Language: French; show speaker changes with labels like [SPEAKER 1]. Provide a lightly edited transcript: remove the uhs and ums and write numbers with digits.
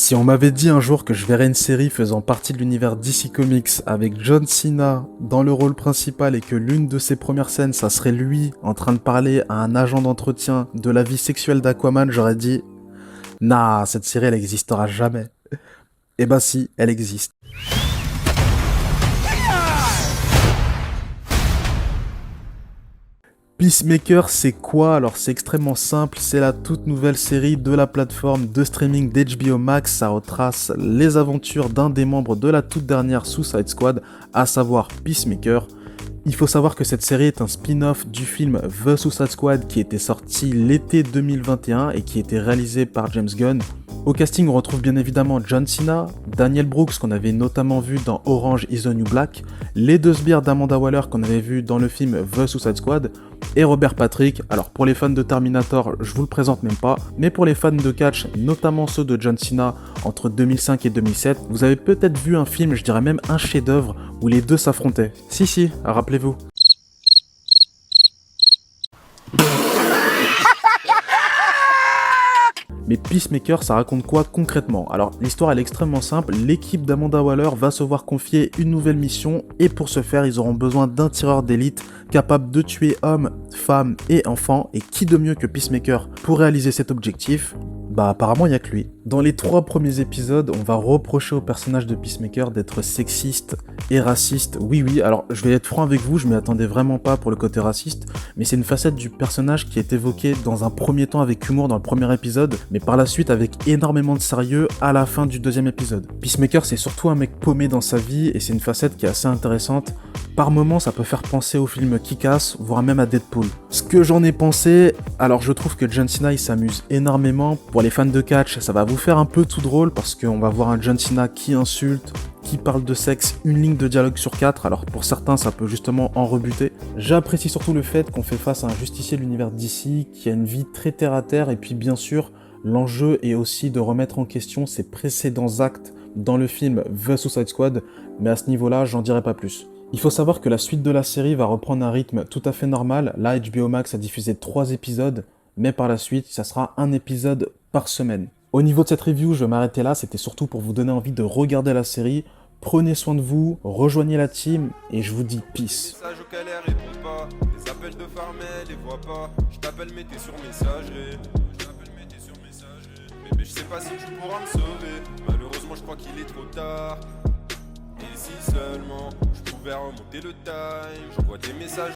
[SPEAKER 1] Si on m'avait dit un jour que je verrais une série faisant partie de l'univers DC Comics avec John Cena dans le rôle principal et que l'une de ses premières scènes, ça serait lui en train de parler à un agent d'entretien de la vie sexuelle d'Aquaman, j'aurais dit « Nah, cette série elle existera jamais ». Eh ben si, elle existe. Peacemaker, c'est quoi? Alors c'est extrêmement simple, c'est la toute nouvelle série de la plateforme de streaming d'HBO Max. Ça retrace les aventures d'un des membres de la toute dernière Suicide Squad, à savoir Peacemaker. Il faut savoir que cette série est un spin-off du film The Suicide Squad qui était sorti l'été 2021 et qui était réalisé par James Gunn. Au casting, on retrouve bien évidemment John Cena, Daniel Brooks qu'on avait notamment vu dans Orange is the New Black, les deux sbires d'Amanda Waller qu'on avait vu dans le film The Suicide Squad, et Robert Patrick. Alors pour les fans de Terminator, je vous le présente même pas, mais pour les fans de catch, notamment ceux de John Cena entre 2005 et 2007, vous avez peut-être vu un film, je dirais même un chef-d'œuvre, où les deux s'affrontaient. Si, rappelez-vous. Mais Peacemaker, ça raconte quoi concrètement? Alors, l'histoire elle est extrêmement simple, l'équipe d'Amanda Waller va se voir confier une nouvelle mission, et pour ce faire, ils auront besoin d'un tireur d'élite capable de tuer hommes, femmes et enfants, et qui de mieux que Peacemaker pour réaliser cet objectif? Bah apparemment il y a que lui. Dans les 3 premiers épisodes, on va reprocher au personnage de Peacemaker d'être sexiste et raciste. Oui, alors je vais être franc avec vous, je m'y attendais vraiment pas pour le côté raciste, mais c'est une facette du personnage qui est évoquée dans un premier temps avec humour dans le premier épisode, mais par la suite avec énormément de sérieux à la fin du deuxième épisode. Peacemaker c'est surtout un mec paumé dans sa vie et c'est une facette qui est assez intéressante. Par moments, ça peut faire penser au film Kick-Ass, voire même à Deadpool. Ce que j'en ai pensé, alors je trouve que John Cena il s'amuse énormément. Pour les fans de catch, ça va vous faire un peu tout drôle parce qu'on va voir un John Cena qui insulte, qui parle de sexe, une ligne de dialogue sur 4, alors pour certains ça peut justement en rebuter. J'apprécie surtout le fait qu'on fait face à un justicier de l'univers DC qui a une vie très terre à terre et puis bien sûr, l'enjeu est aussi de remettre en question ses précédents actes dans le film The Suicide Squad, mais à ce niveau-là, j'en dirai pas plus. Il faut savoir que la suite de la série va reprendre un rythme tout à fait normal. Là, HBO Max a diffusé 3 épisodes, mais par la suite, ça sera un épisode par semaine. Au niveau de cette review, je vais m'arrêter là. C'était surtout pour vous donner envie de regarder la série. Prenez soin de vous, rejoignez la team, et je vous dis peace.
[SPEAKER 2] Les appels de Farmel, les vois pas. Je t'appelle, mais t'es sur messagerie. Mais je sais pas si tu pourras me sauver. Malheureusement, je crois qu'il est trop tard. Et si seulement je pouvais remonter le time. J'envoie des messages